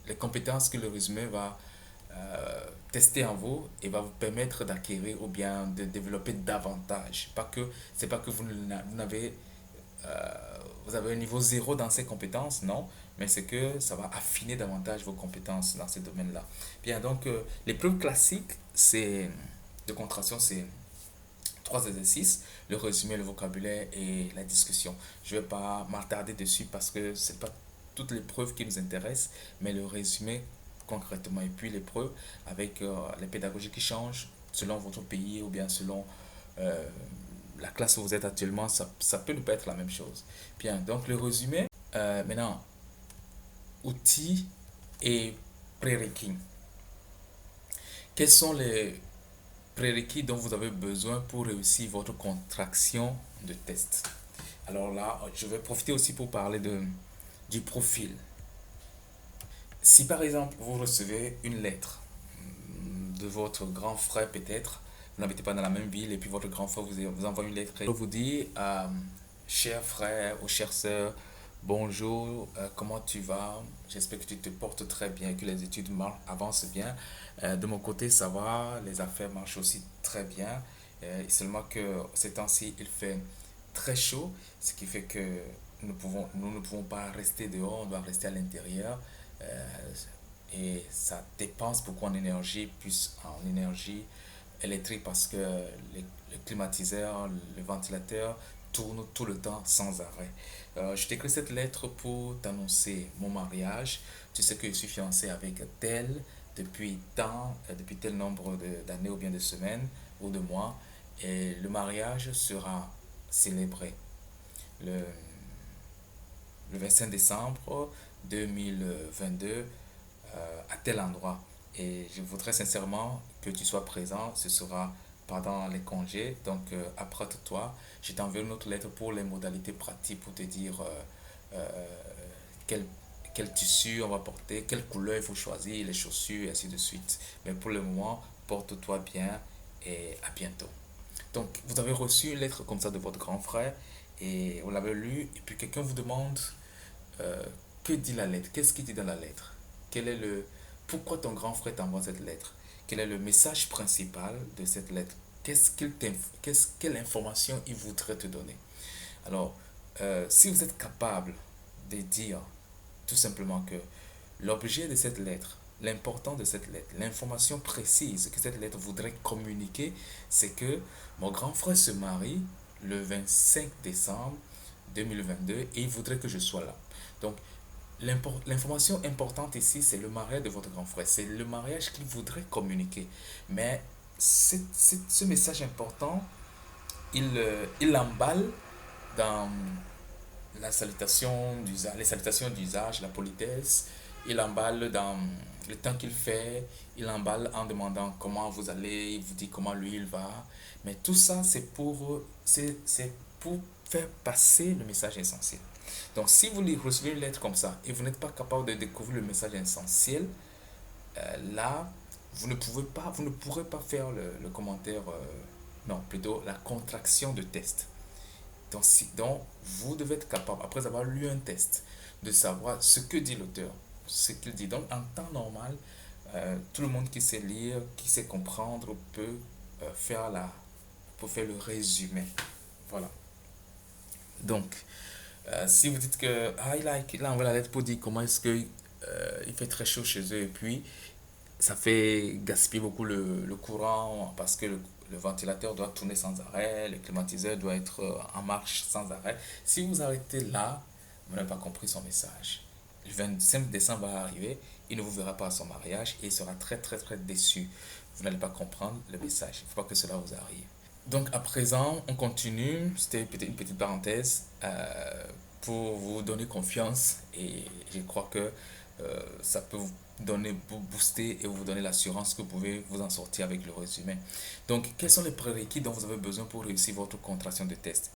les compétences que le résumé va tester en vous et va vous permettre d'acquérir ou bien de développer davantage. Pas que, c'est pas que vous n'avez euh, vous avez un niveau zéro dans ces compétences, non, mais c'est que ça va affiner davantage vos compétences dans ces domaines-là. Bien, donc, l'épreuve classique, c'est de contraction, c'est trois exercices, le résumé, le vocabulaire et la discussion. Je ne vais pas m'attarder dessus parce que ce n'est pas toutes les preuves qui nous intéressent, mais le résumé concrètement. Et puis l'épreuve avec les pédagogies qui changent selon votre pays ou bien selon euh, la classe où vous êtes actuellement, ça peut ne pas être la même chose. Bien, donc le résumé, maintenant, outils et prérequis. Quels sont les prérequis dont vous avez besoin pour réussir votre contraction de test? Alors là, je vais profiter aussi pour parler du profil. Si par exemple vous recevez une lettre de votre grand frère peut-être, vous n'habitez pas dans la même ville et puis votre grand frère vous envoie une lettre et vous dit cher frère ou chère sœur, bonjour, comment tu vas? J'espère que tu te portes très bien, que les études avancent bien. De mon côté, ça va, les affaires marchent aussi très bien. Seulement que ces temps-ci, il fait très chaud, ce qui fait que nous ne pouvons pas rester dehors, on doit rester à l'intérieur. Euh, et ça dépense beaucoup en énergie, plus en énergie électrique parce que les climatiseurs, le ventilateur tournent tout le temps sans arrêt. Je t'écris cette lettre pour t'annoncer mon mariage. Tu sais que je suis fiancé avec tel depuis depuis tel nombre d'années ou bien de semaines ou de mois. Et le mariage sera célébré le, le 25 décembre 2022 à tel endroit. Et je voudrais sincèrement que tu sois présent. Ce sera pendant les congés. Donc, apprête-toi. Je t'enverrai une autre lettre pour les modalités pratiques pour te dire euh, quel, quel tissu on va porter, quelle couleur il faut choisir, les chaussures et ainsi de suite. Mais pour le moment, porte-toi bien et à bientôt. Donc, vous avez reçu une lettre comme ça de votre grand frère et vous l'avez lu et puis quelqu'un vous demande euh, que dit la lettre, qu'est-ce qu'il dit dans la lettre, quel est le, pourquoi ton grand frère t'envoie cette lettre, quel est le message principal de cette lettre, quelle information il voudrait te donner. Alors, si vous êtes capable de dire tout simplement que l'objet de cette lettre, l'important de cette lettre, l'information précise que cette lettre voudrait communiquer, c'est que mon grand frère se marie le 25 décembre 2022 et il voudrait que je sois là. Donc, l'information importante ici, c'est le mariage de votre grand frère. C'est le mariage qu'il voudrait communiquer. Mais ce message important, il l'emballe dans les salutations d'usage, la politesse. Il emballe dans le temps qu'il fait. Il emballe en demandant comment vous allez. Il vous dit comment lui il va. Mais tout ça, c'est pour faire passer le message essentiel. Donc, si vous recevez une lettre comme ça et vous n'êtes pas capable de découvrir le message essentiel, là, vous ne pourrez pas faire le commentaire, non, plutôt la contraction de test. Donc, vous devez être capable, après avoir lu un test, de savoir ce que dit l'auteur, ce qu'il dit. Donc, en temps normal, tout le monde qui sait lire, qui sait comprendre, faire peut faire le résumé. Voilà. Donc, si vous dites que il a envoyé la lettre pour dire comment est-ce que il fait très chaud chez eux et puis ça fait gaspiller beaucoup le courant parce que le ventilateur doit tourner sans arrêt, le climatiseur doit être en marche sans arrêt. Si vous arrêtez là, vous n'avez pas compris son message. Le 25 décembre va arriver, il ne vous verra pas à son mariage et il sera très très très déçu. Vous n'allez pas comprendre le message. Il ne faut pas que cela vous arrive. Donc à présent, on continue. C'était peut-être une petite parenthèse pour vous donner confiance et je crois que ça peut vous donner, vous booster et vous donner l'assurance que vous pouvez vous en sortir avec le résumé. Donc, quels sont les prérequis dont vous avez besoin pour réussir votre contraction de test?